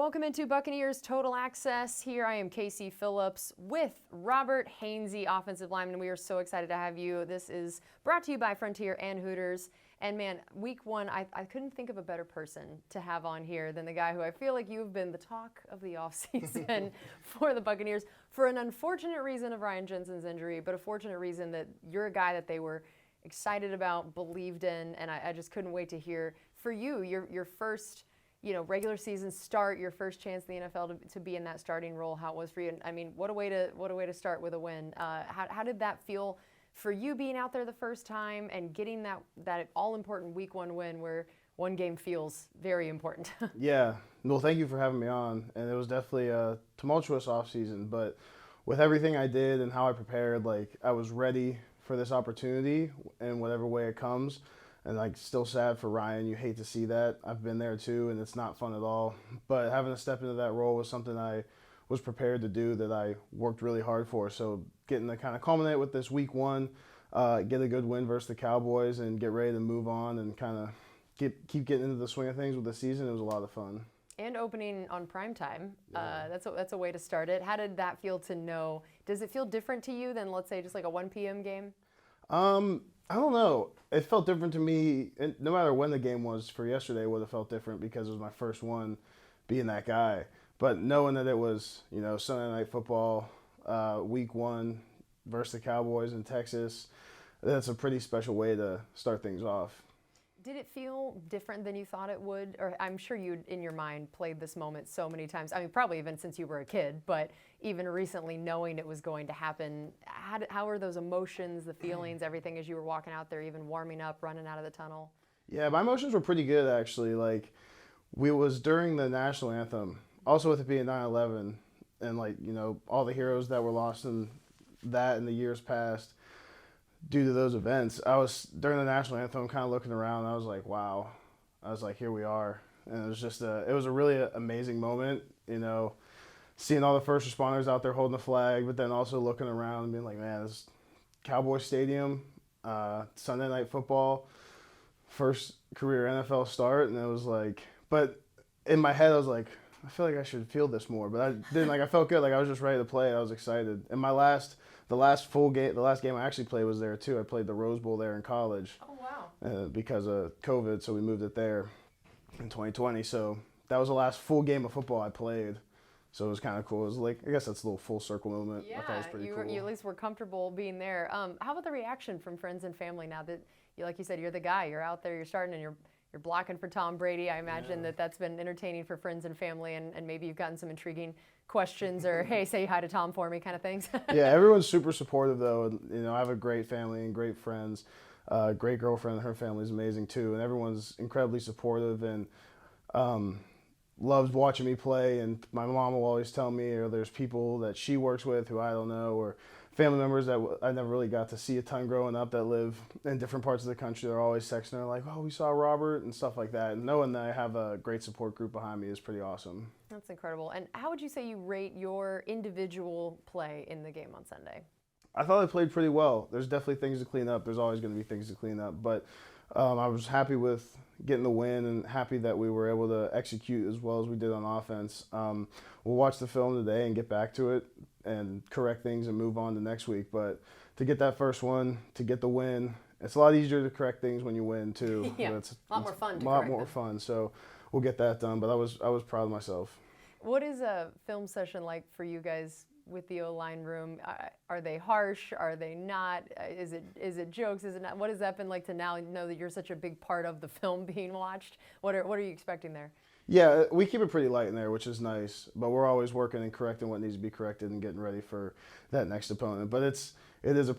Welcome into Buccaneers Total Access. Here I am, Casey Phillips, with Robert Hainsey, offensive lineman. We are so excited to have you. This is brought to you by Frontier and Hooters. And man, week one, I couldn't think of a better person to have on here than the guy who I feel like you've been the talk of the offseason for the Buccaneers for an unfortunate reason of Ryan Jensen's injury, but a fortunate reason that you're a guy that they were excited about, believed in, and I just couldn't wait to hear for you, your first regular season start, your first chance in the NFL to be in that starting role, how it was for you. And I mean, what a way to start with a win. How did that feel for you being out there the first time and getting that all-important week one win where one game feels very important? Yeah. Well, thank you for having me on. And it was definitely a tumultuous offseason, but with everything I did and how I prepared, I was ready for this opportunity in whatever way it comes. And still sad for Ryan. You hate to see that. I've been there too, and it's not fun at all. But having to step into that role was something I was prepared to do, that I worked really hard for. So getting to kind of culminate with this week one, get a good win versus the Cowboys, and get ready to move on and kind of keep getting into the swing of things with the season, it was a lot of fun. And opening on primetime. Yeah. That's a way to start it. How did that feel to know? Does it feel different to you than, let's say, just like a 1 p.m. game? I don't know. It felt different to me. No matter when the game was for yesterday, it would have felt different because it was my first one being that guy. But knowing that it was, Sunday Night Football, week one versus the Cowboys in Texas, that's a pretty special way to start things off. Did it feel different than you thought it would? Or I'm sure you, in your mind, played this moment so many times. I mean, probably even since you were a kid, but even recently knowing it was going to happen, how were those emotions, the feelings, everything as you were walking out there, even warming up, running out of the tunnel? Yeah, my emotions were pretty good, actually. We was during the national anthem, also with it being 9/11, and all the heroes that were lost in that in the years past due to those events. I was, during the national anthem, kind of looking around, and I was like, wow. I was like, here we are. And it was just it was a really amazing moment, seeing all the first responders out there holding the flag, but then also looking around and being like, man, this Cowboy Stadium, Sunday Night Football, first career NFL start. And it was but in my head, I was like, I feel like I should feel this more, but I didn't. I felt good. I was just ready to play. I was excited. And the last game I actually played was there too. I played the Rose Bowl there in college. Oh, wow. Because of COVID, so we moved it there in 2020. So that was the last full game of football I played. So it was kind of cool. It was I guess that's a little full circle moment. Yeah, I thought it was pretty cool. You at least were comfortable being there. How about the reaction from friends and family now that, like you said, you're the guy. You're out there, you're starting, and you're blocking for Tom Brady. I imagine that's been entertaining for friends and family, and maybe you've gotten some intriguing questions or, hey, say hi to Tom for me kind of things. Yeah, everyone's super supportive, though. I have a great family and great friends. Great girlfriend, her family's amazing, too. And everyone's incredibly supportive and loves watching me play. And my mom will always tell me, or there's people that she works with who I don't know, or family members that I never really got to see a ton growing up that live in different parts of the country. They're always texting her like, oh, we saw Robert and stuff like that. And knowing that I have a great support group behind me is pretty awesome. That's incredible. And how would you say you rate your individual play in the game on Sunday? I thought I played pretty well. There's definitely things to clean up. There's always going to be things to clean up. But I was happy with getting the win and happy that we were able to execute as well as we did on offense. We'll watch the film today and get back to it and correct things and move on to next week. But to get that first one, to get the win, it's a lot easier to correct things when you win too. Yeah, it's a lot more fun. A lot more fun. So we'll get that done. But I was proud of myself. What is a film session like for you guys with the O-line room? Are they harsh? Are they not? Is it jokes? Is it not? What has that been like to now know that you're such a big part of the film being watched? What are you expecting there? Yeah, we keep it pretty light in there, which is nice. But we're always working and correcting what needs to be corrected and getting ready for that next opponent. But it is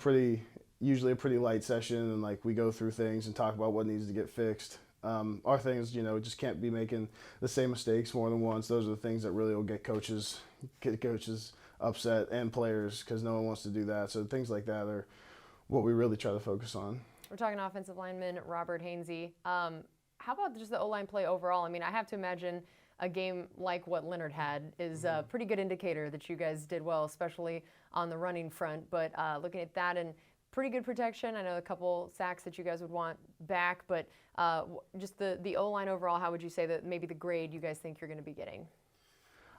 usually a pretty light session, and we go through things and talk about what needs to get fixed. Our things, just can't be making the same mistakes more than once. Those are the things that really will get coaches upset and players, because no one wants to do that. So things like that are what we really try to focus on. We're talking offensive lineman Robert Hainsey. How about just the O-line play overall? I mean, I have to imagine a game like what Leonard had is a pretty good indicator that you guys did well, especially on the running front. But looking at that and pretty good protection. I know a couple sacks that you guys would want back, but just the O-line overall, how would you say that maybe the grade you guys think you're going to be getting?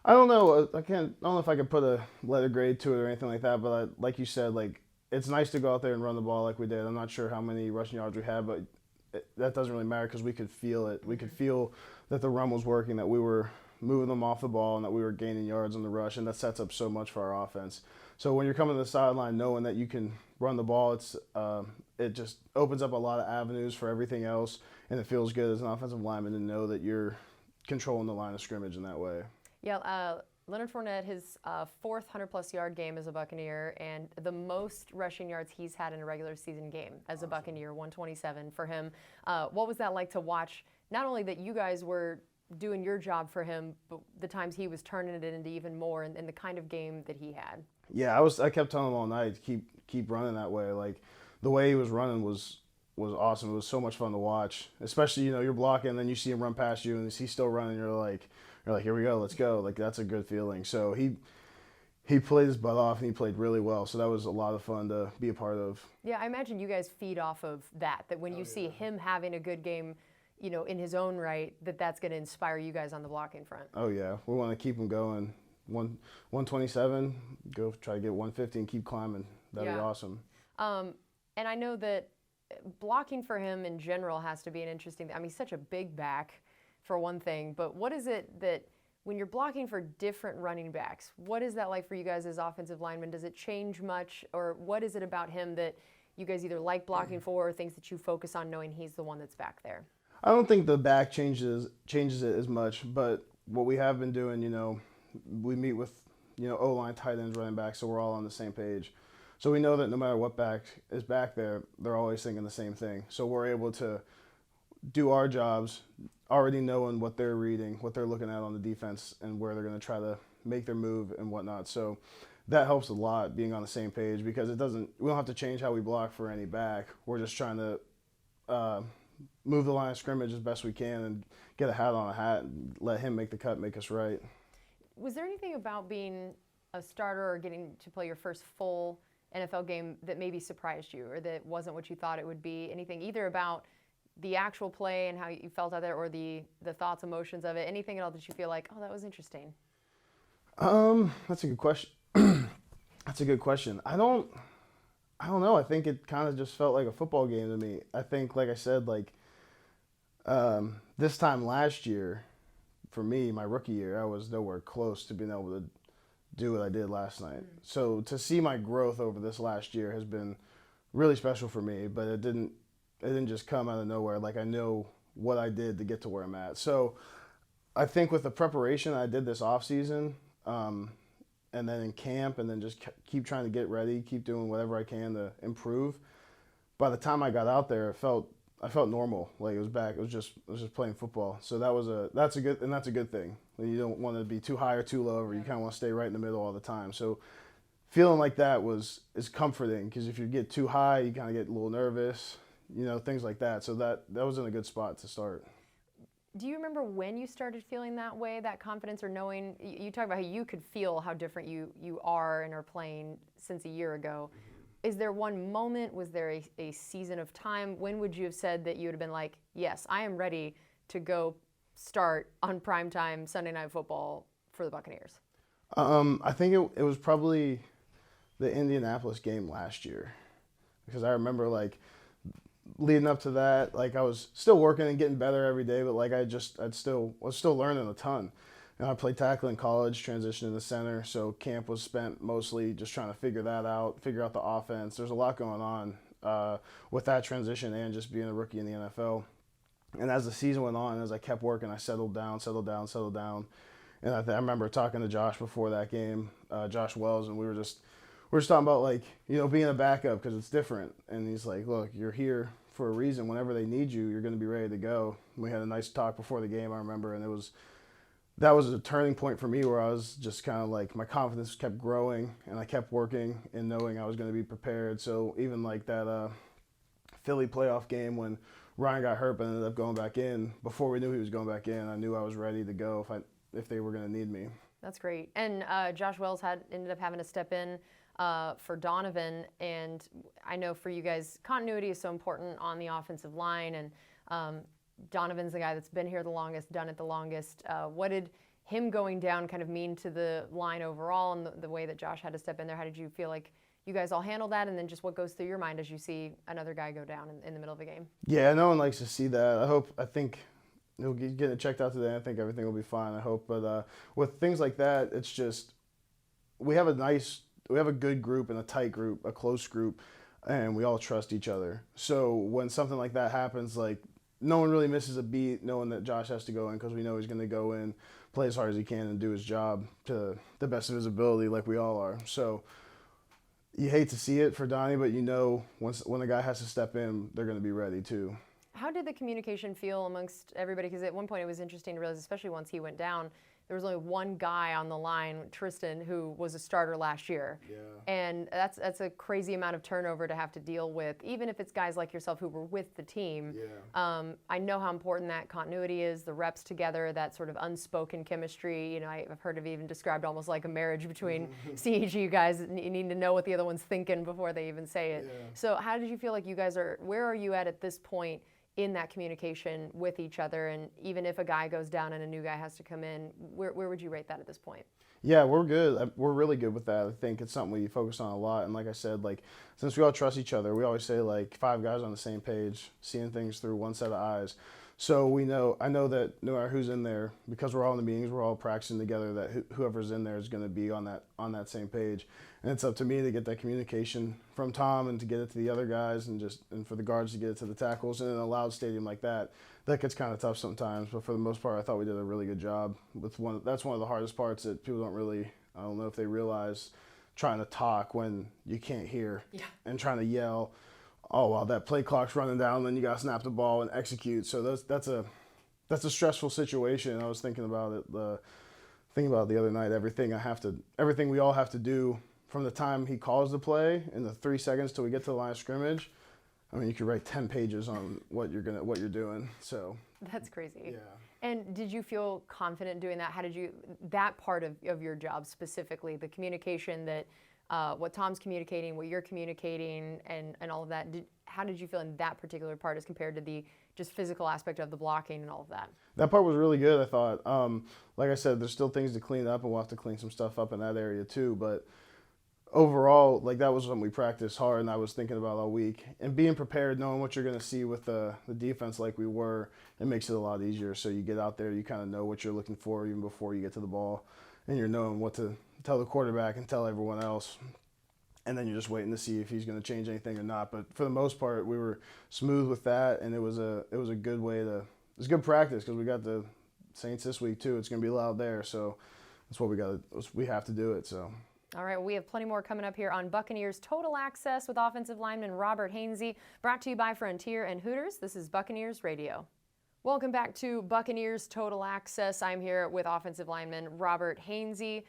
I don't know. I don't know if I could put a letter grade to it or anything like that. But like you said, like it's nice to go out there and run the ball like we did. I'm not sure how many rushing yards we had, but that doesn't really matter because we could feel it. We could feel that the run was working, that we were moving them off the ball, and that we were gaining yards on the rush, and that sets up so much for our offense. So when you're coming to the sideline knowing that you can run the ball, it just opens up a lot of avenues for everything else, and it feels good as an offensive lineman to know that you're controlling the line of scrimmage in that way. Yeah, Leonard Fournette, his fourth 100-plus yard game as a Buccaneer, and the most rushing yards he's had in a regular season game as a Buccaneer, 127 for him. What was that like to watch? Not only that you guys were doing your job for him, but the times he was turning it into even more, and the kind of game that he had. Yeah, I kept telling him all night to keep running that way. Like the way he was running was awesome. It was so much fun to watch. Especially, you're blocking and then you see him run past you and he's still running, you're like, here we go, let's go. Like that's a good feeling. So he played his butt off and he played really well. So that was a lot of fun to be a part of. Yeah, I imagine you guys feed off of that when you see him having a good game, in his own right, that's going to inspire you guys on the blocking front. Oh yeah, we want to keep him going. 127, go try to get 150 and keep climbing. That'd be awesome. And I know that blocking for him in general has to be an interesting thing. I mean, he's such a big back for one thing, but what is it that when you're blocking for different running backs, what is that like for you guys as offensive linemen? Does it change much, or what is it about him that you guys either like blocking for or things that you focus on knowing he's the one that's back there? I don't think the back changes it as much, but what we have been doing, we meet with, O-line, tight ends, running backs, so we're all on the same page. So we know that no matter what back is back there, they're always thinking the same thing. So we're able to do our jobs already knowing what they're reading, what they're looking at on the defense, and where they're going to try to make their move and whatnot. So that helps a lot, being on the same page, because we don't have to change how we block for any back. We're just trying to move the line of scrimmage as best we can and get a hat on a hat and let him make the cut, make us right. Was there anything about being a starter or getting to play your first full NFL game that maybe surprised you or that wasn't what you thought it would be? Anything either about the actual play and how you felt out there or the thoughts, emotions of it? Anything at all that you feel like, oh, that was interesting? That's a good question. That's a good question. I don't know. I think it kind of just felt like a football game to me. I think, like I said, this time last year, for me, my rookie year, I was nowhere close to being able to do what I did last night. So to see my growth over this last year has been really special for me, but it didn't just come out of nowhere. Like, I know what I did to get to where I'm at. So I think with the preparation I did this off season, and then in camp, and then just keep trying to get ready, keep doing whatever I can to improve. By the time I got out there, I felt normal. Like, it was back. It was just playing football. So that's a good thing. You don't want to be too high or too low, or you kind of want to stay right in the middle all the time. So feeling like that is comforting, because if you get too high, you kind of get a little nervous, things like that. So that was in a good spot to start. Do you remember when you started feeling that way, that confidence, or knowing, you talk about how you could feel how different you are and are playing since a year ago. Is there one moment, was there a season of time? When would you have said that you would have been like, yes, I am ready to go start on primetime Sunday Night Football for the Buccaneers? I think it was probably the Indianapolis game last year, because I remember leading up to that, I was still working and getting better every day, but I was still learning a ton. I played tackle in college, transitioned into center, so camp was spent mostly just trying to figure that out, figure out the offense. There's a lot going on with that transition and just being a rookie in the NFL. And as the season went on, as I kept working, I settled down. And I remember talking to Josh before that game, Josh Wells, and we were just talking about being a backup, because it's different. And he's like, look, you're here for a reason. Whenever they need you, you're going to be ready to go. We had a nice talk before the game, I remember, and that was a turning point for me, where I was just kind of my confidence kept growing, and I kept working and knowing I was going to be prepared. So even that Philly playoff game when Ryan got hurt but ended up going back in, before we knew he was going back in, I knew I was ready to go if they were going to need me. That's great. And Josh Wells ended up having to step in for Donovan, and I know for you guys, continuity is so important on the offensive line, and Donovan's the guy that's been here the longest, done it the longest. What did him going down kind of mean to the line overall, and the way that Josh had to step in there? How did you feel like you guys all handle that, and then just what goes through your mind as you see another guy go down in the middle of a game? Yeah, no one likes to see that. I think he'll get it checked out today. I think everything will be fine, I hope. But with things like that, it's just we have a good group and a tight group, a close group, and we all trust each other. So when something like that happens, like no one really misses a beat knowing that Josh has to go in, because we know he's going to go in, play as hard as he can, and do his job to the best of his ability like we all are. So you hate to see it for Donnie, but you know when a guy has to step in, they're going to be ready too. How did the communication feel amongst everybody? Because at one point it was interesting to realize, especially once he went down, there was only one guy on the line, Tristan, who was a starter last year. Yeah. And that's a crazy amount of turnover to have to deal with, even if it's guys like yourself who were with the team. Yeah. I know how important that continuity is, the reps together, that sort of unspoken chemistry. You know, I've heard of even described almost like a marriage between CEG guys. You need to know what the other one's thinking before they even say it. Yeah. So how did you feel like you guys where are you at this point in that communication with each other? And even if a guy goes down and a new guy has to come in, where would you rate that at this point? Yeah, we're good. We're really good with that. I think it's something we focus on a lot. And like I said, like since we all trust each other, we always say like 5 guys on the same page, seeing things through one set of eyes. So I know that no matter who's in there, because we're all in the meetings, we're all practicing together, that whoever's in there is going to be on that same page. And it's up to me to get that communication from Tom and to get it to the other guys, and for the guards to get it to the tackles. And in a loud stadium like that gets kind of tough sometimes. But for the most part, I thought we did a really good job with that's one of the hardest parts that people I don't know if they realize, trying to talk when you can't hear. Yeah. And trying to yell. Oh, well, that play clock's running down, and then you got to snap the ball and execute. So that's a stressful situation. I was thinking about it the other night. Everything we all have to do from the time he calls the play in the 3 seconds till we get to the line of scrimmage. I mean, you could write 10 pages on what you're doing. So that's crazy. Yeah. And did you feel confident doing that? How did you, that part of your job specifically, the communication that what Tom's communicating, what you're communicating, and all of that, how did you feel in that particular part as compared to the just physical aspect of the blocking and all of that? That part was really good, I thought. Like I said, there's still things to clean up, and we'll have to clean some stuff up in that area too. But overall, like that was something we practiced hard, and I was thinking about all week. And being prepared, knowing what you're going to see with the defense like we were, it makes it a lot easier. So you get out there, you kind of know what you're looking for even before you get to the ball, and you're knowing what to tell the quarterback and tell everyone else. And then you're just waiting to see if he's going to change anything or not. But for the most part, we were smooth with that, and it was a good way to. It was good practice because we got the Saints this week too. It's going to be loud there, so that's what we have to do it. So. All right, well, we have plenty more coming up here on Buccaneers Total Access with offensive lineman Robert Hainsey, brought to you by Frontier and Hooters. This is Buccaneers Radio. Welcome back to Buccaneers Total Access. I'm here with offensive lineman Robert Hainsey.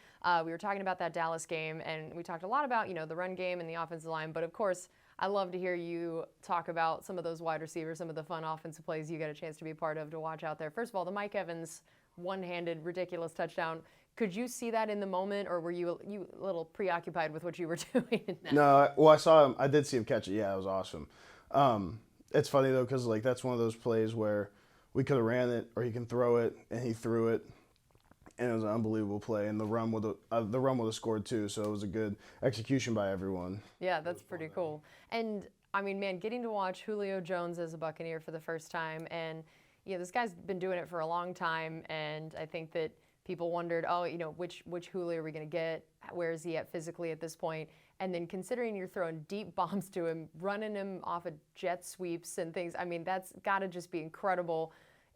We were talking about that Dallas game, and we talked a lot about, the run game and the offensive line. But, of course, I love to hear you talk about some of those wide receivers, some of the fun offensive plays you got a chance to be a part of, to watch out there. First of all, the Mike Evans one-handed ridiculous touchdown. Could you see that in the moment, or were you a little preoccupied with what you were doing? No, well, I saw him. I did see him catch it. Yeah, it was awesome. It's funny, though, because that's one of those plays where we could have ran it, or he can throw it, and he threw it, and it was an unbelievable play. And the run would have scored too, so it was a good execution by everyone. Yeah, that's pretty cool. And I mean, man, getting to watch Julio Jones as a Buccaneer for the first time, and this guy's been doing it for a long time, and I think that people wondered, which Julio are we going to get? Where is he at physically at this point? And then considering you're throwing deep bombs to him, running him off of jet sweeps and things, I mean, that's got to just be incredible.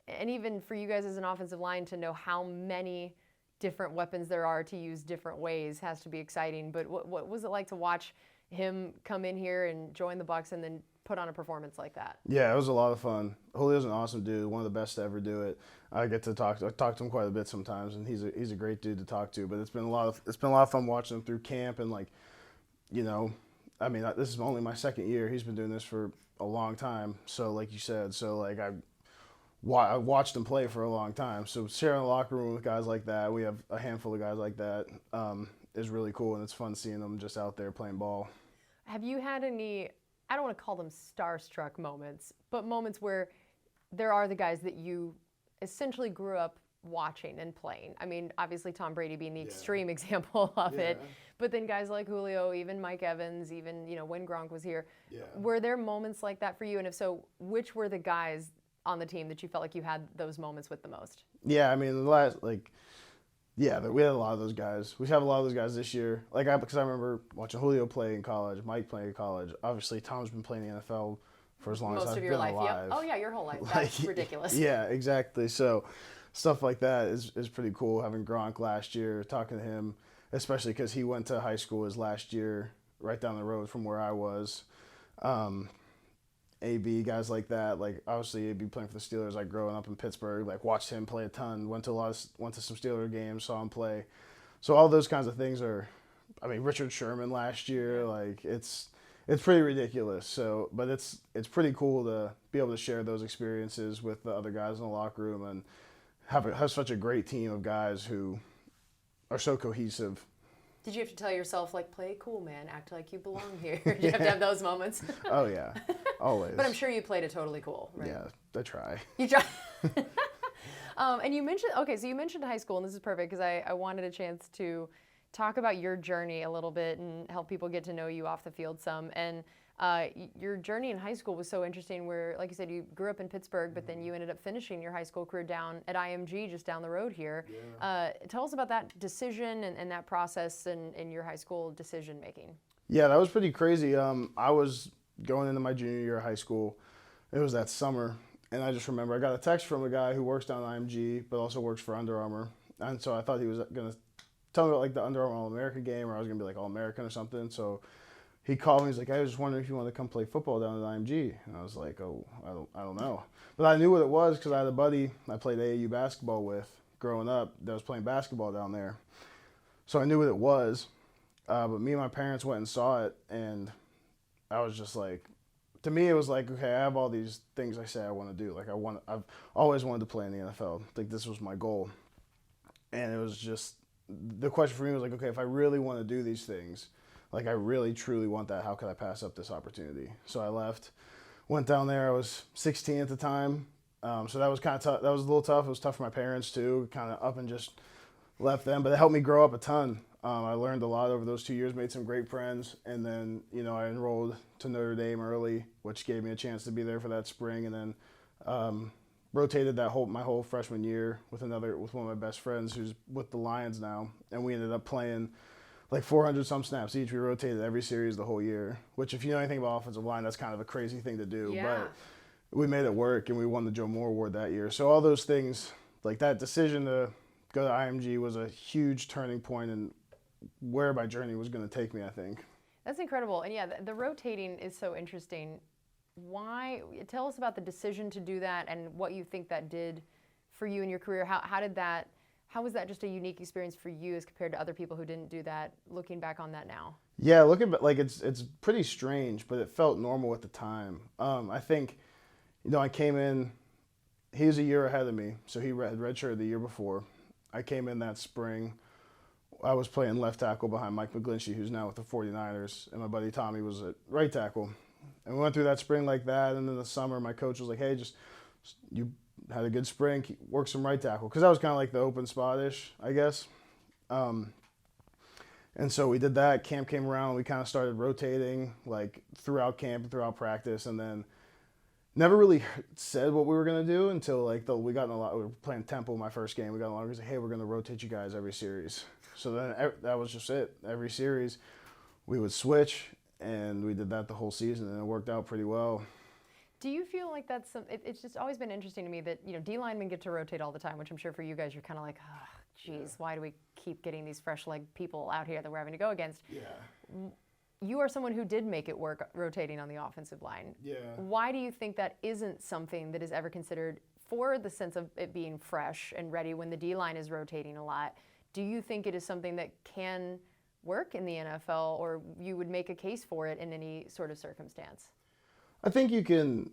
And even for you guys as an offensive line to know how many different weapons there are to use different ways has to be exciting. But what was it like to watch him come in here and join the Bucs and then put on a performance like that? Yeah, it was a lot of fun. Julio's an awesome dude, one of the best to ever do it. I get to talk to him quite a bit sometimes, and he's a great dude to talk to. But it's been a lot of fun watching him through camp, and this is only my second year. He's been doing this for a long time. So like you said, I watched him play for a long time. So sharing the locker room with guys like that, we have a handful of guys like that, is really cool, and it's fun seeing them just out there playing ball. Have you had any, I don't want to call them starstruck moments, but moments where there are the guys that you essentially grew up watching and playing? I mean, obviously Tom Brady being the extreme example of it, but then guys like Julio, even Mike Evans, even, when Gronk was here, were there moments like that for you? And if so, which were the guys on the team that you felt like you had those moments with the most? Yeah, I mean, we had a lot of those guys. We have a lot of those guys this year. Because I remember watching Julio play in college, Mike playing in college. Obviously, Tom's been playing in the NFL for as long as I've been alive. Most of your life, yep. Oh, yeah, your whole life. That's ridiculous. Yeah, exactly. So stuff like that is pretty cool. Having Gronk last year, talking to him, especially because he went to high school his last year right down the road from where I was. AB, guys like that. Obviously, AB playing for the Steelers. Growing up in Pittsburgh, watched him play a ton. Went to some Steeler games, saw him play. So all those kinds of things are. I mean, Richard Sherman last year. It's pretty ridiculous. So, but it's pretty cool to be able to share those experiences with the other guys in the locker room and have such a great team of guys who are so cohesive. Did you have to tell yourself, play cool, man, act like you belong here? Did you have to have those moments? Oh, yeah, always. But I'm sure you played it totally cool, right? Yeah, I try. You try. And you mentioned, so you mentioned high school, and this is perfect because I wanted a chance to talk about your journey a little bit and help people get to know you off the field some. And your journey in high school was so interesting where, like you said, you grew up in Pittsburgh, but then you ended up finishing your high school career down at IMG just down the road here. Yeah. Tell us about that decision and that process and your high school decision making. Yeah, that was pretty crazy. I was going into my junior year of high school. It was that summer, and I just remember I got a text from a guy who works down at IMG, but also works for Under Armour. And so I thought he was going to tell me about the Under Armour All-American game, or I was going to be All-American or something. So he called me. He's like, I was just wondering if you want to come play football down at IMG. And I was like, oh, I don't know. But I knew what it was because I had a buddy I played AAU basketball with growing up that was playing basketball down there. So I knew what it was. But me and my parents went and saw it, and I was just to me, it was okay, I have all these things I say I want to do. I've always wanted to play in the NFL. This was my goal. And it was just, the question for me was okay, if I really want to do these things, I really truly want that, how could I pass up this opportunity? So I left, went down there. I was 16 at the time. So that was kind of tough. That was a little tough. It was tough for my parents too, kind of up and just left them. But it helped me grow up a ton. I learned a lot over those 2 years, made some great friends. And then, I enrolled to Notre Dame early, which gave me a chance to be there for that spring. And then rotated my whole freshman year with one of my best friends who's with the Lions now. And we ended up playing 400 some snaps each. We rotated every series the whole year, which if you know anything about offensive line, that's kind of a crazy thing to do. Yeah. But we made it work, and we won the Joe Moore Award that year. So all those things, that decision to go to IMG was a huge turning point in where my journey was going to take me, I think. That's incredible. And yeah, the rotating is so interesting. Why? Tell us about the decision to do that and what you think that did for you in your career. How was that just a unique experience for you as compared to other people who didn't do that, looking back on that now? Yeah, looking back, it's pretty strange, but it felt normal at the time. I think, I came in, he was a year ahead of me, so he had redshirted the year before. I came in that spring. I was playing left tackle behind Mike McGlinchey, who's now with the 49ers, and my buddy Tommy was at right tackle. And we went through that spring like that, and then the summer my coach was like, hey, you had a good spring, work some right tackle. Because that was kind of the open spot-ish, I guess. And so we did that. Camp came around. We kind of started rotating throughout camp and throughout practice. And then never really said what we were going to do until we got in we were playing Temple my first game. We got in a lot. We was like, hey, we're going to rotate you guys every series. So then that was just it. Every series we would switch, and we did that the whole season, and it worked out pretty well. Do you feel like that's it's just always been interesting to me that, D linemen get to rotate all the time, which I'm sure for you guys, you're kind of geez, why do we keep getting these fresh leg people out here that we're having to go against? Yeah. You are someone who did make it work rotating on the offensive line. Yeah. Why do you think that isn't something that is ever considered for the sense of it being fresh and ready when the D line is rotating a lot? Do you think it is something that can work in the NFL, or you would make a case for it in any sort of circumstance? I think you can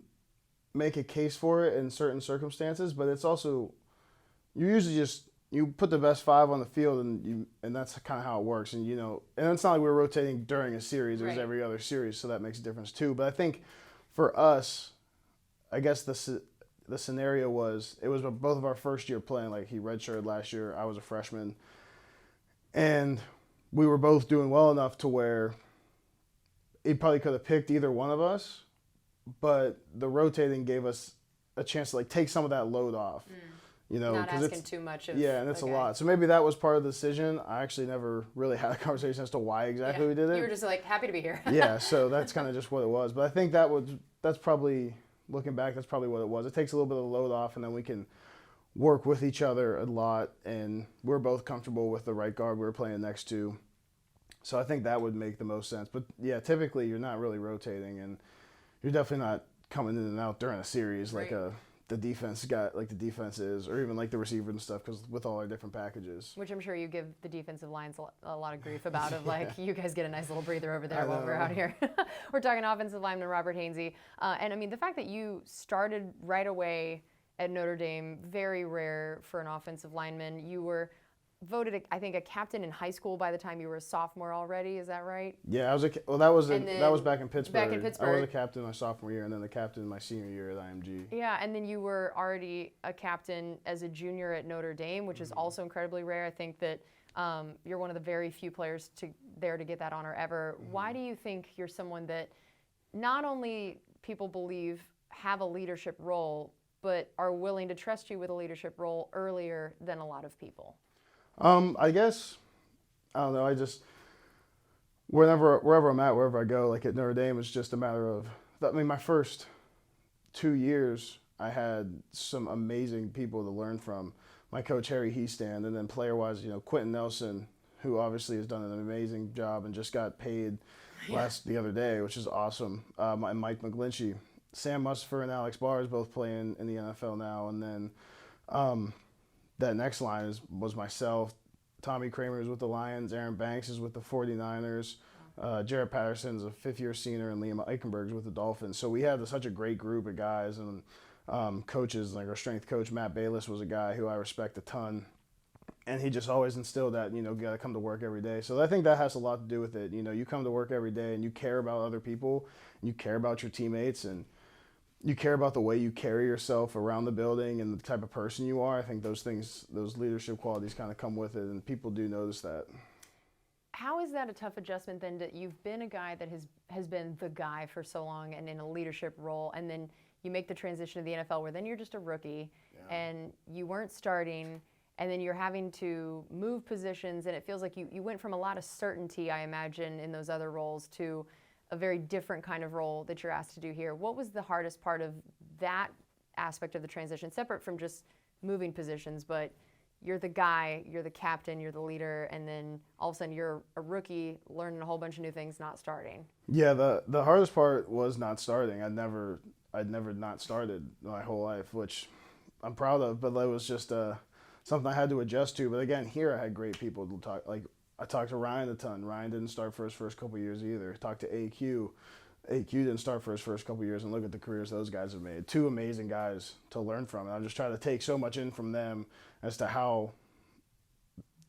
make a case for it in certain circumstances, but it's also, you usually you put the best five on the field, and that's kind of how it works. And and it's not like we're rotating during a series; it was every other series, so that makes a difference too. But I think for us, I guess the scenario was, it was both of our first year playing. Like, he redshirted last year. I was a freshman. And we were both doing well enough to where he probably could have picked either one of us, but the rotating gave us a chance to, like, take some of that load off. You know, not asking too much of yeah, and it's a a guy. lot. So maybe that was part of the decision. I actually never really had a conversation as to why exactly we did it. You were just like, happy to be here. Yeah, so that's kind of just what it was. But I think that's probably, looking back, that's probably what it was. It takes a little bit of the load off, and then we can work with each other a lot, and we're both comfortable with the right guard we were playing next to. So I think that would make the most sense. But yeah, typically you're not really rotating, and you're definitely not coming in and out during a series like the defense is, or even like the receiver and stuff, because with all our different packages. Which I'm sure you give the defensive lines a lot of grief about, of like, you guys get a nice little breather over there while we're out here. We're talking offensive lineman Robert Hainsey. And I mean, the fact that you started right away at Notre Dame, very rare for an offensive lineman. You were voted, I think, a captain in high school by the time you were a sophomore already. Is that right? Yeah, that was back in Pittsburgh. Back in Pittsburgh. I was a captain my sophomore year, and then the captain my senior year at IMG. Yeah, and then you were already a captain as a junior at Notre Dame, which is also incredibly rare. I think that you're one of the very few players to get that honor ever. Why do you think you're someone that not only people believe have a leadership role, but are willing to trust you with a leadership role earlier than a lot of people? I guess, I don't know, wherever I'm at, wherever I go, like at Notre Dame, it's just a matter of, I mean, my first 2 years, I had some amazing people to learn from. My coach, Harry Heastand, and then player-wise, you know, Quentin Nelson, who obviously has done an amazing job and just got paid the other day, which is awesome. And Mike McGlinchey. Sam Musfer and Alex Barr is both playing in the NFL now, and then that next line was myself. Tommy Kramer is with the Lions. Aaron Banks is with the 49ers. Jared Patterson's a fifth-year senior, and Liam Eichenberg is with the Dolphins. So we had such a great group of guys and coaches. Like our strength coach, Matt Bayless, was a guy who I respect a ton. And he just always instilled that, you know, you got to come to work every day. So I think that has a lot to do with it. You know, you come to work every day and you care about other people, and you care about your teammates, and you care about the way you carry yourself around the building and the type of person you are. I think those leadership qualities kind of come with it, and people do notice that. How is that a tough adjustment then, that you've been a guy that has been the guy for so long and in a leadership role, and then you make the transition to the NFL where then you're just a rookie and you weren't starting, and then you're having to move positions, and it feels like you went from a lot of certainty, I imagine, in those other roles to a very different kind of role that you're asked to do here. What was the hardest part of that aspect of the transition, separate from just moving positions, but you're the guy, you're the captain, you're the leader, and then all of a sudden you're a rookie learning a whole bunch of new things, not starting? Yeah, the hardest part was not starting. I'd never not started my whole life, which I'm proud of, but it was just something I had to adjust to. But again, here I had great people to talk. Like, I talked to Ryan a ton. Ryan didn't start for his first couple of years either. Talked to AQ. AQ didn't start for his first couple of years, and look at the careers those guys have made. Two amazing guys to learn from. And I'm just trying to take so much in from them as to how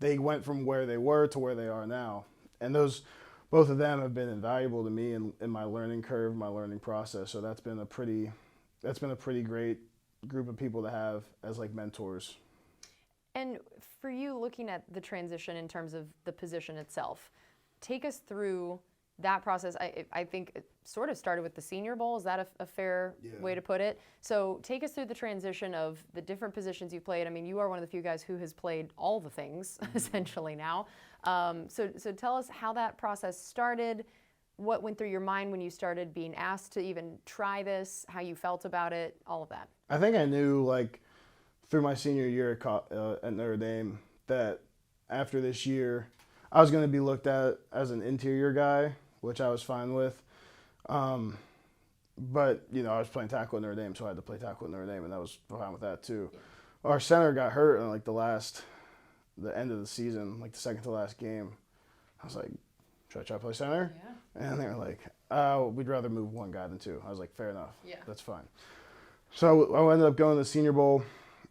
they went from where they were to where they are now. And both of them have been invaluable to me in my learning curve, my learning process. So that's been a pretty great group of people to have as like mentors. And for you, looking at the transition in terms of the position itself, take us through that process. I think it sort of started with the Senior Bowl. Is that a fair way to put it? So take us through the transition of the different positions you played. I mean, you are one of the few guys who has played all the things, essentially, now. So tell us how that process started, what went through your mind when you started being asked to even try this, how you felt about it, all of that. I think I knew, like, through my senior year at Notre Dame, that after this year, I was going to be looked at as an interior guy, which I was fine with. But, you know, I was playing tackle at Notre Dame, so I had to play tackle at Notre Dame, and I was fine with that too. Our center got hurt in, like, the end of the season, like the second to last game. I was like, should I try to play center? Yeah. And they were like, we'd rather move one guy than two. I was like, fair enough. Yeah. That's fine. So I ended up going to the Senior Bowl,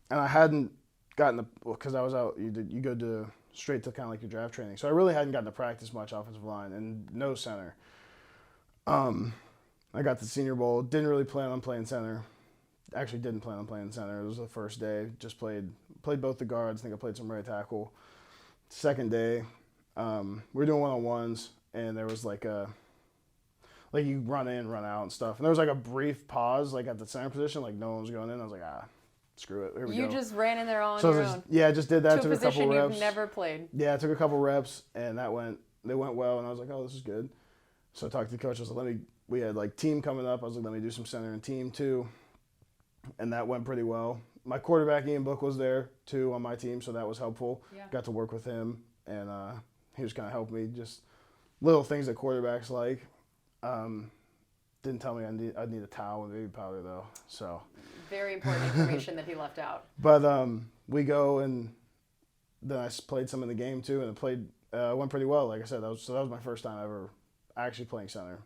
and I hadn't gotten because I was out, you go straight to kind of like your draft training. So I really hadn't gotten to practice much offensive line and no center. I got to the Senior Bowl, didn't really plan on playing center. actually didn't plan on playing center. It was the first day. Just played both the guards. I think I played some right tackle. Second day, we were doing one-on-ones, and there was like you run in, run out and stuff. And there was like a brief pause like at the center position, like no one was going in. I was like, screw it. Here we go. You just ran in there on your own. Yeah, I just did that. To took a position couple reps. you've never played. Yeah, I took a couple reps, and they went well, and I was like, oh, this is good. So I talked to the coach. I was like, we had like team coming up. I was like, let me do some center and team too. And that went pretty well. My quarterback, Ian Book, was there too on my team, so that was helpful. Yeah. Got to work with him, and he was kind of helping me, just little things that quarterbacks like. Didn't tell me I'd need a towel and baby powder though. So very important information that he left out. But we go, and then I played some in the game too, and it went pretty well. Like I said, that was my first time ever actually playing center,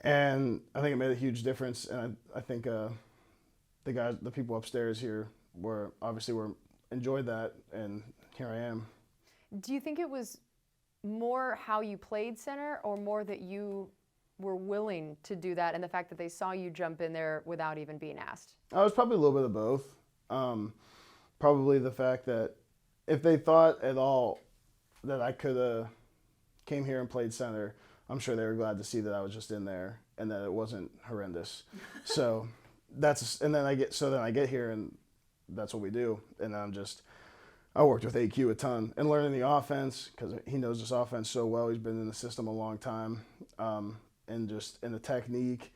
and I think it made a huge difference. And I think the people upstairs here were enjoyed that, and here I am. Do you think it was more how you played center, or more that you were willing to do that, and the fact that they saw you jump in there without even being asked? I was probably a little bit of both. Probably the fact that if they thought at all that I could have came here and played center, I'm sure they were glad to see that I was just in there and that it wasn't horrendous. So then I get here, and that's what we do. And I worked with AQ a ton and learning the offense, because he knows this offense so well. He's been in the system a long time. And just in the technique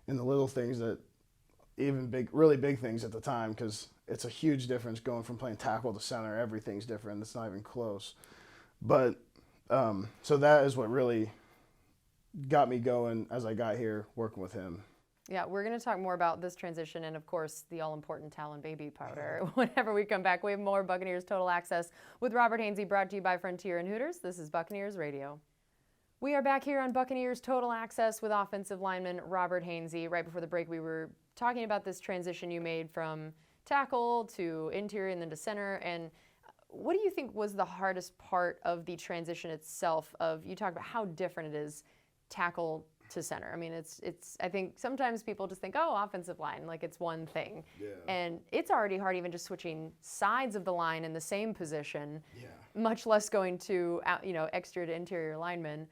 and the little things that really big things at the time, because it's a huge difference going from playing tackle to center. Everything's different. It's not even close. But so that is what really got me going as I got here working with him. Yeah, we're going to talk more about this transition and, of course, the all-important towel and baby powder whenever we come back. We have more Buccaneers Total Access with Robert Hainsey, brought to you by Frontier and Hooters. This is Buccaneers Radio. We are back here on Buccaneers Total Access with offensive lineman Robert Hainsey. Right before the break, we were talking about this transition you made from tackle to interior and then to center. And what do you think was the hardest part of the transition itself? You talked about how different it is tackle to center. I mean, I think sometimes people just think, oh, offensive line, like it's one thing. Yeah. And it's already hard even just switching sides of the line in the same position, Yeah. much less going to, exterior to interior linemen.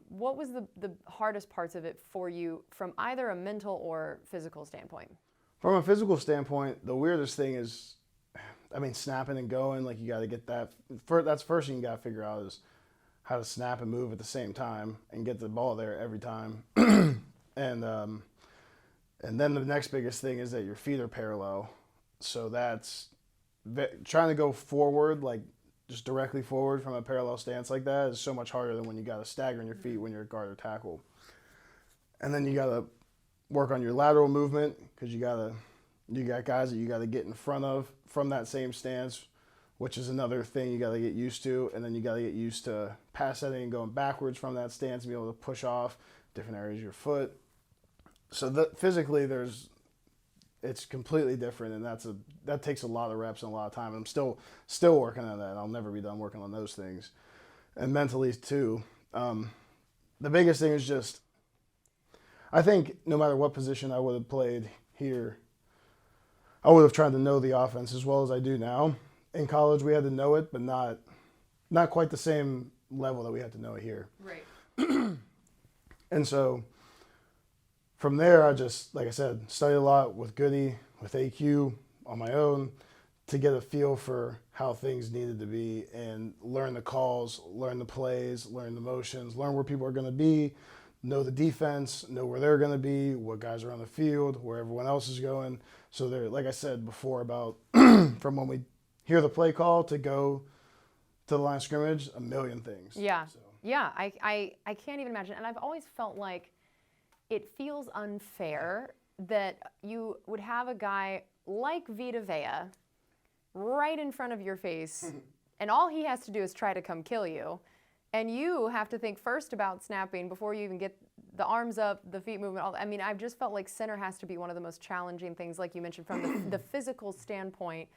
What was the hardest parts of it for you from either a mental or physical standpoint? From a physical standpoint, the weirdest thing is, snapping and going, like you got to get that. That's the first thing you got to figure out is how to snap and move at the same time and get the ball there every time. And then the next biggest thing is that your feet are parallel. So that's trying to go forward, like just directly forward from a parallel stance like that is so much harder than when you got to stagger in your feet when you're a guard or tackle. And then you got to work on your lateral movement, because you got guys that you got to get in front of from that same stance, which is another thing you got to get used to. And then you got to get used to pass setting and going backwards from that stance and be able to push off different areas of your foot. So physically it's completely different, and that takes a lot of reps and a lot of time. And I'm still working on that. I'll never be done working on those things. And mentally too. The biggest thing is just, I think no matter what position I would have played here, I would have tried to know the offense as well as I do now. In college, we had to know it, but not quite the same level that we had to know it here. Right. And so from there, I just, like I said, studied a lot with Goody, with AQ on my own to get a feel for how things needed to be and learn the calls, learn the plays, learn the motions, learn where people are going to be, know the defense, know where they're going to be, what guys are on the field, where everyone else is going. So there, like I said before about from when we hear the play call to go to the line of scrimmage, a million things. Yeah. So. Yeah, I can't even imagine. And I've always felt like it feels unfair that you would have a guy like Vita Vea right in front of your face, and all he has to do is try to come kill you. And you have to think first about snapping before you even get the arms up, the feet movement. I've just felt like center has to be one of the most challenging things, like you mentioned, from the physical standpoint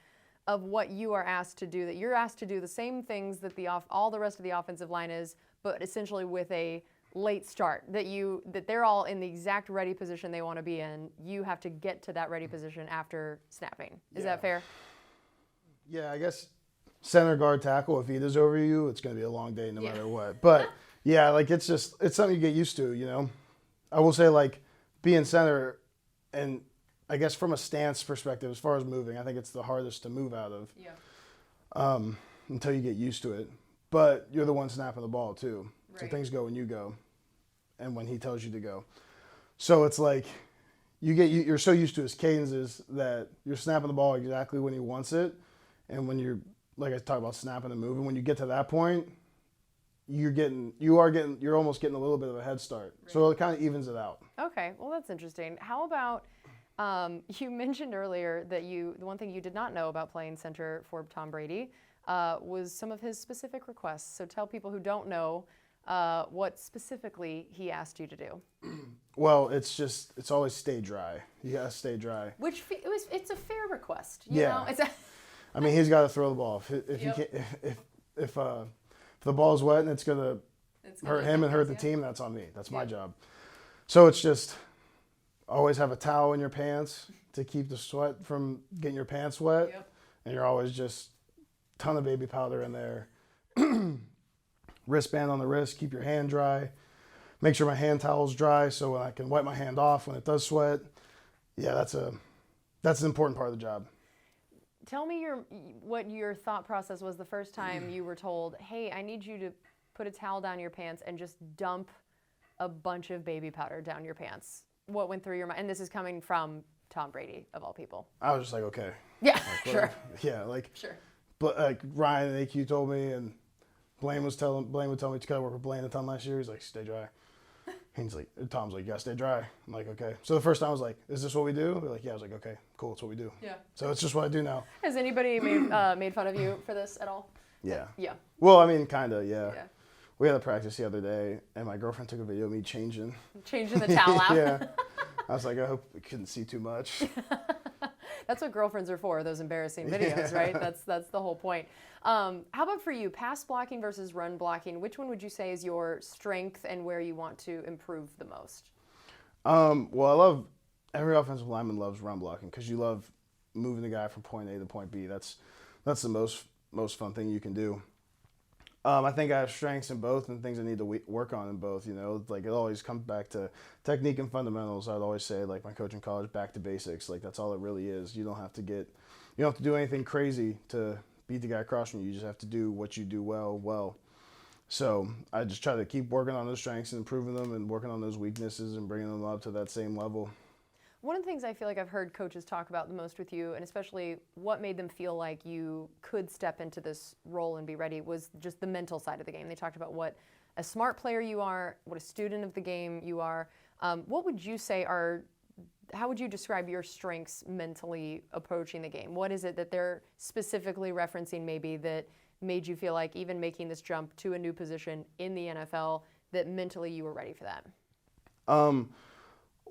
of what you are asked to do, that you're asked to do the same things that all the rest of the offensive line is, but essentially with a late start, that they're all in the exact ready position they want to be in. You have to get to that ready position after snapping. Is that fair? Yeah, I guess center, guard, tackle, if he is over you, it's going to be a long day no matter what. But, yeah, like it's something you get used to, you know. I will say, like, being center, and I guess from a stance perspective, as far as moving, I think it's the hardest to move out of until you get used to it. But you're the one snapping the ball, too. Right. So things go when you go and when he tells you to go. So it's like you're so used to his cadences that you're snapping the ball exactly when he wants it. And when you're, like I talked about snapping and moving, when you get to that point, you're almost getting a little bit of a head start. Right. So it kind of evens it out. Okay, well, that's interesting. How about, you mentioned earlier that the one thing you did not know about playing center for Tom Brady was some of his specific requests. So tell people who don't know what specifically he asked you to do. Well, it's always stay dry. You gotta stay dry. It's a fair request. You know? I mean, he's got to throw the ball. If the ball's wet and it's gonna hurt him and hurt the team, that's on me. That's my job. So it's just always have a towel in your pants to keep the sweat from getting your pants wet, and you're always just ton of baby powder in there. Wristband on the wrist, keep your hand dry. Make sure my hand towel's dry so I can wipe my hand off when it does sweat. Yeah, that's an important part of the job. Tell me what your thought process was the first time you were told, hey, I need you to put a towel down your pants and just dump a bunch of baby powder down your pants. What went through your mind? And this is coming from Tom Brady, of all people. I was just like, okay. Yeah, like, sure. Yeah, like, sure. But like Ryan and AQ told me, and Blaine would tell me to kind of work with Blaine a ton last year. He's like, stay dry. Tom's like, you gotta stay dry. I'm like, okay. So the first time I was like, is this what we do? They're like, yeah. I was like, okay, cool, it's what we do. Yeah. So it's just what I do now. Has anybody made fun of you for this at all? Yeah. Yeah. Well, I mean, kind of, yeah. We had a practice the other day, and my girlfriend took a video of me changing the towel out. Yeah. I was like, I hope we couldn't see too much. That's what girlfriends are for, those embarrassing videos, right? That's the whole point. How about for you, pass blocking versus run blocking? Which one would you say is your strength and where you want to improve the most? Well, every offensive lineman loves run blocking because you love moving the guy from point A to point B. That's the most fun thing you can do. I think I have strengths in both and things I need to work on in both. You know, like it always comes back to technique and fundamentals. I'd always say, like my coach in college, back to basics. Like that's all it really is. You don't have to do anything crazy to beat the guy across from you. You just have to do what you do well. So I just try to keep working on those strengths and improving them, and working on those weaknesses and bringing them up to that same level. One of the things I feel like I've heard coaches talk about the most with you, and especially what made them feel like you could step into this role and be ready, was just the mental side of the game. They talked about what a smart player you are, what a student of the game you are. What would you say how would you describe your strengths mentally approaching the game? What is it that they're specifically referencing maybe that made you feel like even making this jump to a new position in the NFL, that mentally you were ready for that?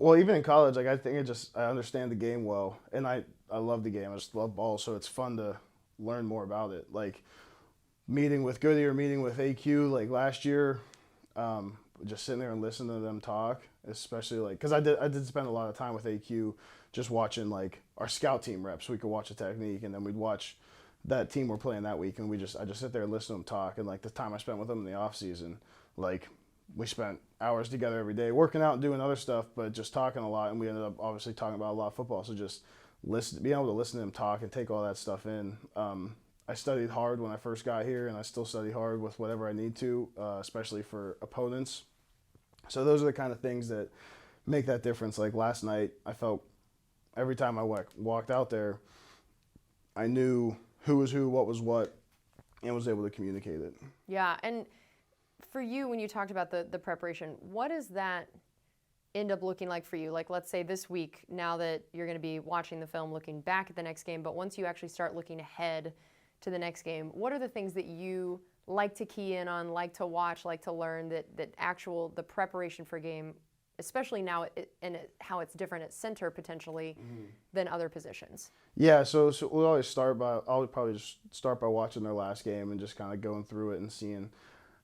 Well, even in college, like I think I understand the game well, and I love the game. I just love ball, so it's fun to learn more about it. Like meeting with Goody or meeting with AQ, like last year, just sitting there and listening to them talk, especially like because I did spend a lot of time with AQ, just watching like our scout team reps. So we could watch the technique, and then we'd watch that team we're playing that week, and I just sit there and listen to them talk, and like the time I spent with them in the off season, like. We spent hours together every day working out and doing other stuff, but just talking a lot. And we ended up obviously talking about a lot of football. So just being able to listen to them talk and take all that stuff in. I studied hard when I first got here, and I still study hard with whatever I need to, especially for opponents. So those are the kind of things that make that difference. Like last night, I felt every time I walked out there, I knew who was who, what was what, and was able to communicate it. Yeah, and for you, when you talked about the preparation, what does that end up looking like for you? Like, let's say this week, now that you're going to be watching the film, looking back at the next game, but once you actually start looking ahead to the next game, what are the things that you like to key in on, like to watch, like to learn the preparation for a game, especially now how it's different at center potentially than other positions? Yeah, so we'll always I'll probably just start by watching their last game and just kind of going through it and seeing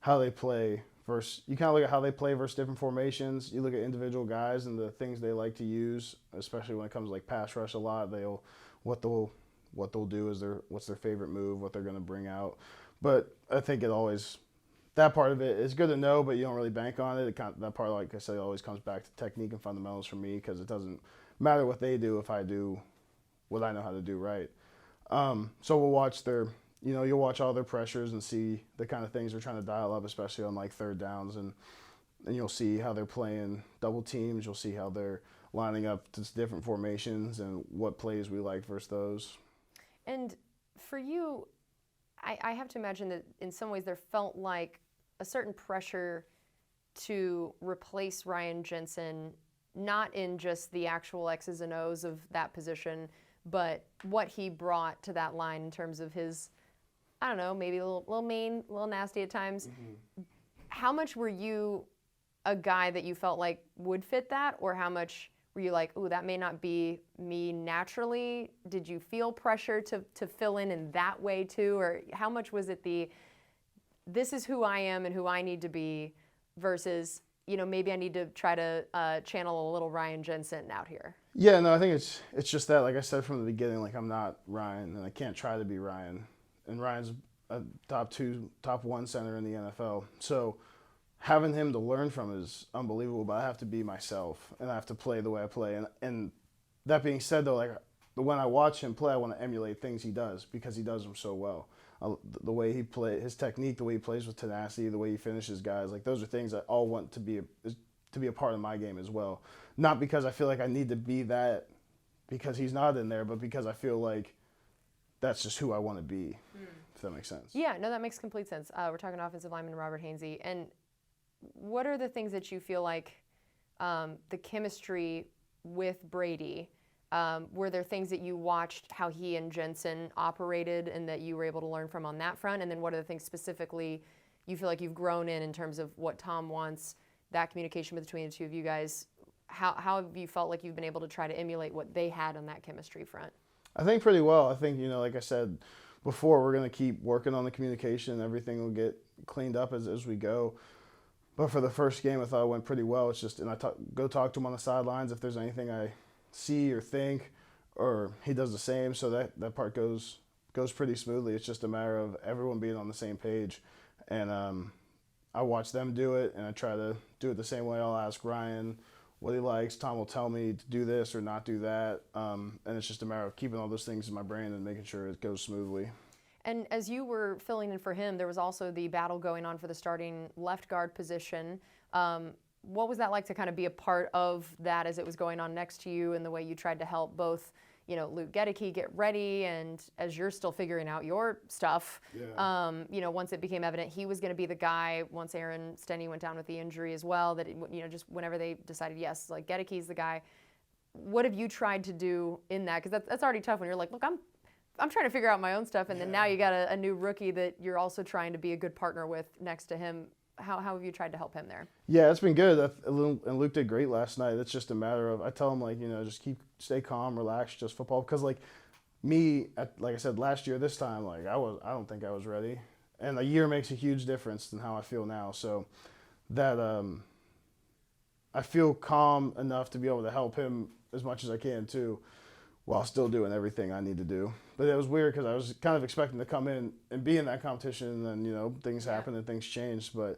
how they play versus, you kind of look at how they play versus different formations. You look at individual guys and the things they like to use, especially when it comes to like pass rush a lot. What they'll do is what's their favorite move, what they're going to bring out. But I think that part of it is good to know, but you don't really bank on it. That part, like I said, always comes back to technique and fundamentals for me, because it doesn't matter what they do if I do what I know how to do right. So we'll watch you'll watch all their pressures and see the kind of things they're trying to dial up, especially on like third downs, and you'll see how they're playing double teams. You'll see how they're lining up to different formations and what plays we like versus those. And for you, I have to imagine that in some ways there felt like a certain pressure to replace Ryan Jensen, not in just the actual X's and O's of that position, but what he brought to that line in terms of his, I don't know, maybe a little mean, a little nasty at times. Mm-hmm. How much were you a guy that you felt like would fit that, or how much were you like, ooh, that may not be me naturally? Did you feel pressure to fill in that way too? Or how much was it this is who I am and who I need to be versus, maybe I need to try to channel a little Ryan Jensen out here? Yeah, no, I think it's just that, like I said from the beginning, like I'm not Ryan, and I can't try to be Ryan. And Ryan's a top one center in the NFL. So having him to learn from is unbelievable, but I have to be myself, and I have to play the way I play. And that being said, though, like when I watch him play, I want to emulate things he does, because he does them so well. The way he plays, his technique, the way he plays with tenacity, the way he finishes guys, like those are things I all want to be a part of my game as well. Not because I feel like I need to be that because he's not in there, but because I feel like that's just who I want to be, if that makes sense. Yeah, no, that makes complete sense. We're talking offensive lineman Robert Hainsey. And what are the things that you feel like the chemistry with Brady, were there things that you watched how he and Jensen operated and that you were able to learn from on that front? And then what are the things specifically you feel like you've grown in terms of what Tom wants, that communication between the two of you guys? How have you felt like you've been able to try to emulate what they had on that chemistry front? I think pretty well. I think, like I said before, we're going to keep working on the communication. Everything will get cleaned up as we go. But for the first game, I thought it went pretty well. It's just, and I go talk to him on the sidelines if there's anything I see or think, or he does the same. So that part goes pretty smoothly. It's just a matter of everyone being on the same page. And I watch them do it, and I try to do it the same way. I'll ask Ryan what he likes. Tom will tell me to do this or not do that. And it's just a matter of keeping all those things in my brain and making sure it goes smoothly. And as you were filling in for him, there was also the battle going on for the starting left guard position. What was that like to kind of be a part of that as it was going on next to you, and the way you tried to help both, Luke Gedeke get ready, and as you're still figuring out your stuff, once it became evident he was going to be the guy, once Aaron Stenny went down with the injury as well, that, just whenever they decided, yes, like Gedeke's the guy. What have you tried to do in that? Because that's already tough when you're like, look, I'm trying to figure out my own stuff, and then now you got a new rookie that you're also trying to be a good partner with next to him. How have you tried to help him there? Yeah, it's been good. And Luke did great last night. It's just a matter of, I tell him, like, just stay calm, relax, just football. Because, like, me, like I said, last year, this time, like, I don't think I was ready. And a year makes a huge difference in how I feel now. So that I feel calm enough to be able to help him as much as I can, too, while still doing everything I need to do. But it was weird because I was kind of expecting to come in and be in that competition, and then, things happen and things change. But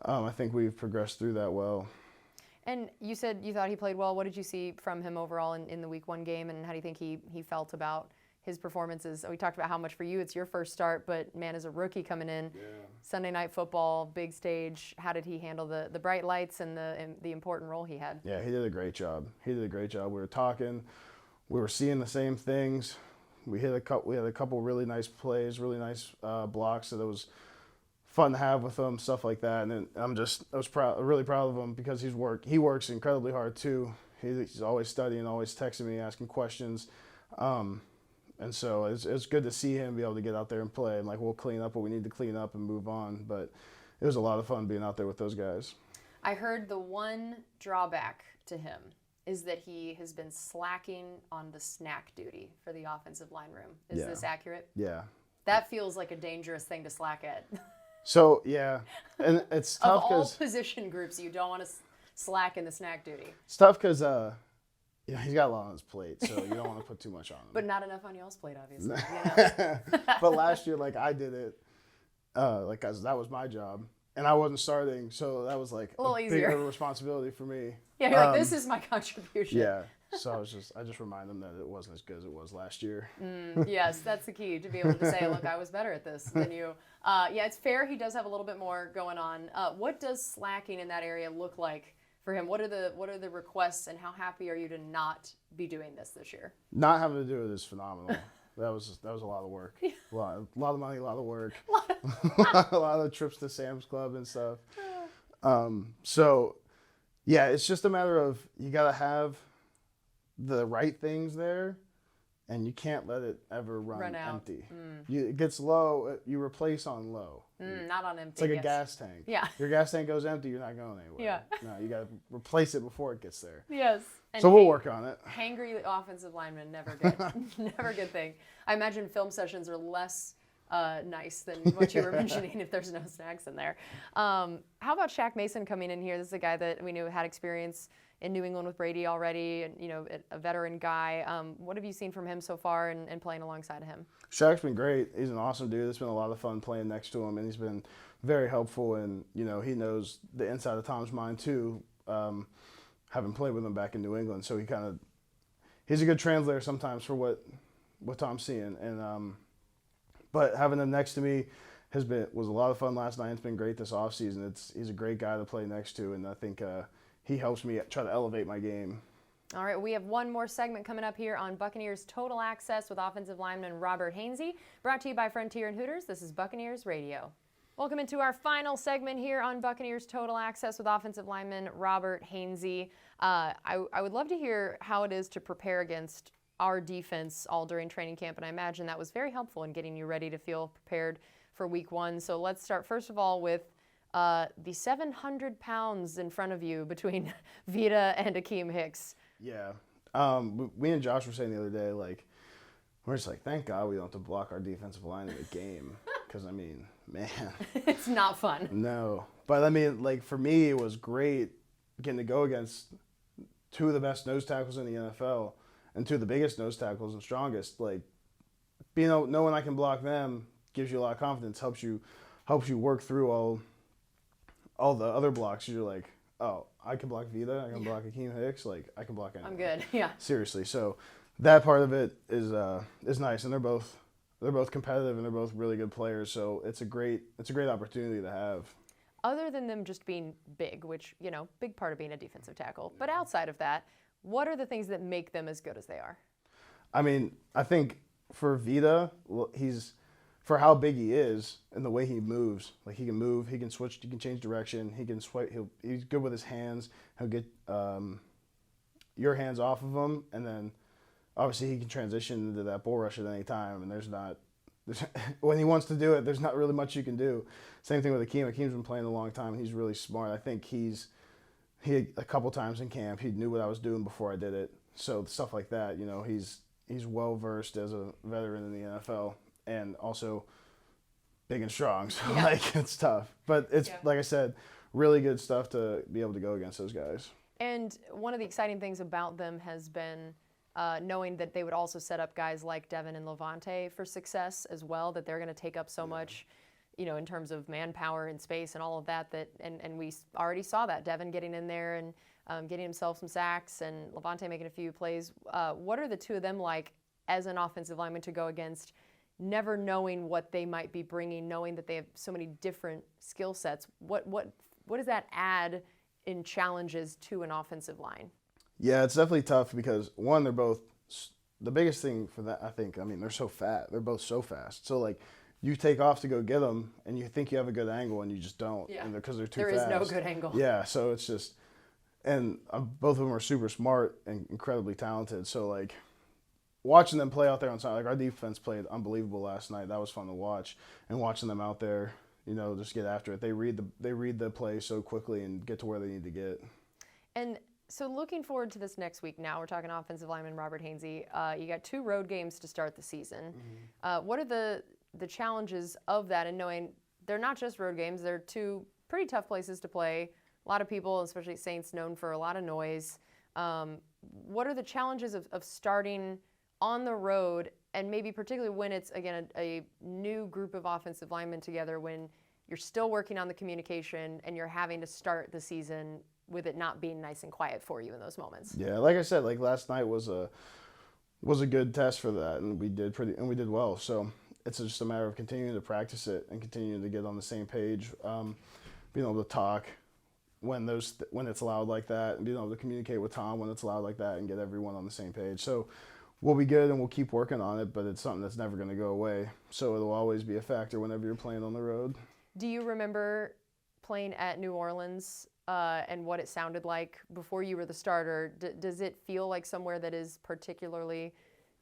I think we've progressed through that well. And you said you thought he played well. What did you see from him overall in the Week 1 game, and how do you think he felt about his performances? We talked about how much for you it's your first start, but, man, as a rookie coming in, Sunday Night Football, big stage, how did he handle the bright lights and the important role he had? Yeah, he did a great job. We were talking. We were seeing the same things. We had a couple really nice plays, really nice blocks, so that was fun to have with him, stuff like that. And then I was really proud of him, because he works incredibly hard too. He's always studying, always texting me, asking questions, and so it's good to see him be able to get out there and play. And, like, we'll clean up what we need to clean up and move on. But it was a lot of fun being out there with those guys. I heard the one drawback to him is that he has been slacking on the snack duty for the offensive line room. Is this accurate? Yeah. That feels like a dangerous thing to slack at. So yeah, and it's Of tough all because position groups, you don't want to slack in the snack duty. he's got a lot on his plate, so you don't want to put too much on him. But not enough on y'all's plate, obviously. You know? But last year, like I did it, like 'cause that was my job, and I wasn't starting, so that was like A little bigger easier. responsibility for me. Yeah, you're like, this is my contribution. Yeah. So I just remind them that it wasn't as good as it was last year. Yes, that's the key, to be able to say, look, I was better at this than you. Yeah, it's fair. He does have a little bit more going on. What does slacking in that area look like for him? What are the requests, and how happy are you to not be doing this year? Not having to do it is phenomenal. That was a lot of work. A lot of money, a lot of work. A lot of trips to Sam's Club and stuff. So yeah, it's just a matter of you got to have the right things there, and you can't let it ever run out. empty. It gets low, you replace on low. Not on empty. It's like a yes. gas tank. Yeah. Your gas tank goes empty, you're not going anywhere. Yeah. No, you got to replace it before it gets there. Yes. And So we'll work on it. Hangry offensive linemen, never good. Never good thing. I imagine film sessions are less nice than what you were mentioning if there's no snacks in there. How about Shaq Mason coming in here? This is a guy that we knew had experience in New England with Brady already, and a veteran guy. What have you seen from him so far and playing alongside of him? Shaq's been great. He's an awesome dude. It's been a lot of fun playing next to him, and he's been very helpful. And he knows the inside of Tom's mind too, having played with him back in New England. So he's a good translator sometimes for what Tom's seeing. And but having him next to me was a lot of fun last night. It's been great this offseason. He's a great guy to play next to, and I think he helps me try to elevate my game. All right, we have one more segment coming up here on Buccaneers Total Access with offensive lineman Robert Hainsey, brought to you by Frontier and Hooters. This is Buccaneers Radio. Welcome into our final segment here on Buccaneers Total Access with offensive lineman Robert Hainsey. I would love to hear how it is to prepare against our defense all during training camp, and I imagine that was very helpful in getting you ready to feel prepared for week one. So let's start first of all with the 700 pounds in front of you between Vita and Akeem Hicks. Yeah. We and Josh were saying the other day, like, we're just like, thank God we don't have to block our defensive line in the game. Because, I mean, man. It's not fun. No. But, I mean, like, for me, it was great getting to go against two of the best nose tackles in the NFL and two of the biggest nose tackles and strongest. Like, knowing I can block them gives you a lot of confidence, helps you work through all the other blocks. You're like, oh, I can block Vita, I can block Akeem Hicks, like I can block anyone. I'm good. Yeah. Seriously. So that part of it is nice, and they're both competitive and they're both really good players. So it's a great opportunity to have. Other than them just being big, which big part of being a defensive tackle, but outside of that, what are the things that make them as good as they are? I mean, I think for Vita, for how big he is and the way he moves, like he can move, he can switch, he can change direction, he can swipe. He's good with his hands. He'll get your hands off of him, and then obviously he can transition into that bull rush at any time. And when he wants to do it, there's not really much you can do. Same thing with Akeem. Akeem's been playing a long time, and he's really smart. I think he a couple times in camp, he knew what I was doing before I did it. So stuff like that, he's well versed as a veteran in the NFL. And also big and strong, so it's tough. But it's like I said, really good stuff to be able to go against those guys. And one of the exciting things about them has been knowing that they would also set up guys like Devin and Levante for success as well. That they're going to take up so much, in terms of manpower and space and all of that. And we already saw that Devin getting in there and getting himself some sacks, and Levante making a few plays. What are the two of them like as an offensive lineman to go against? Never knowing what they might be bringing, knowing that they have so many different skill sets. What does that add in challenges to an offensive line? Yeah, it's definitely tough because, one, they're both – the biggest thing for that, I think, they're so fat. They're both so fast. So, like, you take off to go get them, and you think you have a good angle, and you just don't because they're too fast. There is no good angle. Yeah, so it's just – and both of them are super smart and incredibly talented. So, like – watching them play out there on side, like our defense played unbelievable last night. That was fun to watch, and watching them out there, just get after it. They read the play so quickly and get to where they need to get. And so, looking forward to this next week. Now we're talking offensive lineman Robert Hainsey. You got 2 road games to start the season. Mm-hmm. What are the challenges of that, and knowing they're not just road games. They're two pretty tough places to play. A lot of people, especially Saints, known for a lot of noise. What are the challenges of starting on the road, and maybe particularly when it's, again, a new group of offensive linemen together, when you're still working on the communication and you're having to start the season with it not being nice and quiet for you in those moments? Yeah, like I said, like last night was a good test for that, and we did well. So it's just a matter of continuing to practice it and continuing to get on the same page, being able to talk when it's allowed like that, and being able to communicate with Tom when it's allowed like that, and get everyone on the same page. So we'll be good, and we'll keep working on it, but it's something that's never going to go away. So it'll always be a factor whenever you're playing on the road. Do you remember playing at New Orleans and what it sounded like before you were the starter? Does it feel like somewhere that is particularly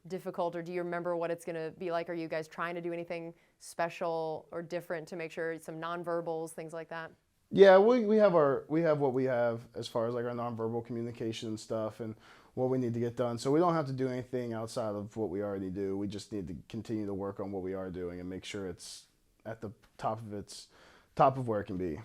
difficult, or do you remember what it's going to be like? Are you guys trying to do anything special or different to make sure some nonverbals, things like that? Yeah, we have what we have as far as like our nonverbal communication stuff and what we need to get done. So we don't have to do anything outside of what we already do. We just need to continue to work on what we are doing and make sure it's at the top of where it can be.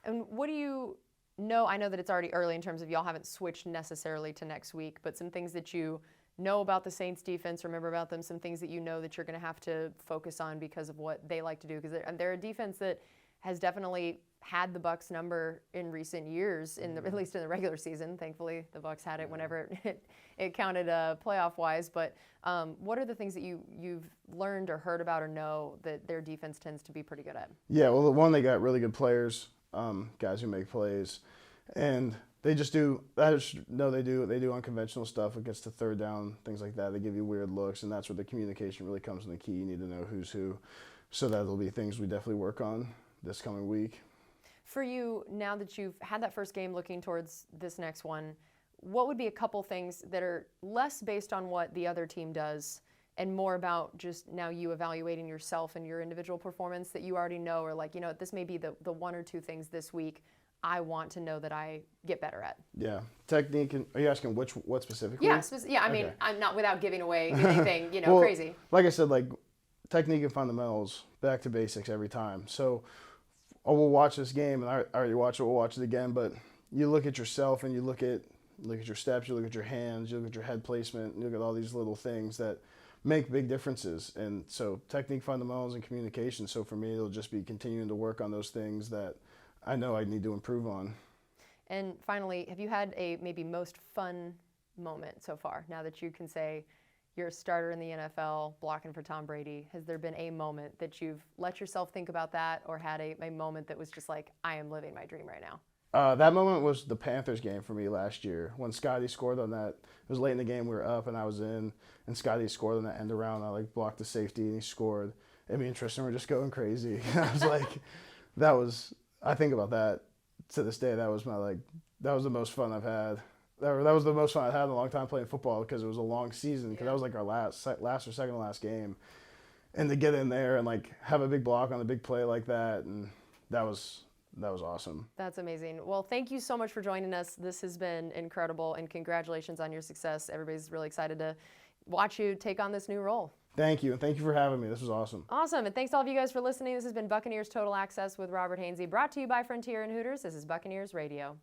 And what do you know? I know that it's already early in terms of y'all haven't switched necessarily to next week, but some things that you know about the Saints defense, remember about them, some things that you know that you're going to have to focus on because of what they like to do, because they're a defense that has definitely had the Bucs number in recent years, at least in the regular season. Thankfully, the Bucs had it whenever it counted playoff-wise. But what are the things that you've learned or heard about or know that their defense tends to be pretty good at? Yeah, well, one, they got really good players, guys who make plays, and they just do. I just know they do unconventional stuff. It gets to third down, things like that. They give you weird looks, and that's where the communication really comes in the key. You need to know who's who, so that'll be things we definitely work on this coming week. For you, now that you've had that first game looking towards this next one, what would be a couple things that are less based on what the other team does and more about just now you evaluating yourself and your individual performance that you already know, or like, this may be the one or two things this week I want to know that I get better at? Yeah. Technique, are you asking what specifically? Yeah, I mean, okay. I'm not without giving away anything, well, crazy. Like I said, like technique and fundamentals, back to basics every time. So we'll watch this game, and I already watched it, we'll watch it again, but you look at yourself and you look at your steps, you look at your hands, you look at your head placement, you look at all these little things that make big differences. And so technique, fundamentals, and communication. So for me, it'll just be continuing to work on those things that I know I need to improve on. And finally, have you had a maybe most fun moment so far, now that you can say you're a starter in the NFL blocking for Tom Brady? Has there been a moment that you've let yourself think about that, or had a moment that was just like, I am living my dream right now? That moment was the Panthers game for me last year when Scotty scored on that. It was late in the game, we were up, and I was in, and Scotty scored on that end around. I blocked the safety, and he scored. And me and Tristan were just going crazy. I was like, I think about that to this day. That was that was the most fun I've had. That was the most fun I've had in a long time playing football, because it was a long season, because that was like our last or second to last game. And to get in there and have a big block on a big play like that, and that was awesome. That's amazing. Well, thank you so much for joining us. This has been incredible, and congratulations on your success. Everybody's really excited to watch you take on this new role. Thank you, and thank you for having me. This was awesome. Awesome, and thanks to all of you guys for listening. This has been Buccaneers Total Access with Robert Hainsey, brought to you by Frontier and Hooters. This is Buccaneers Radio.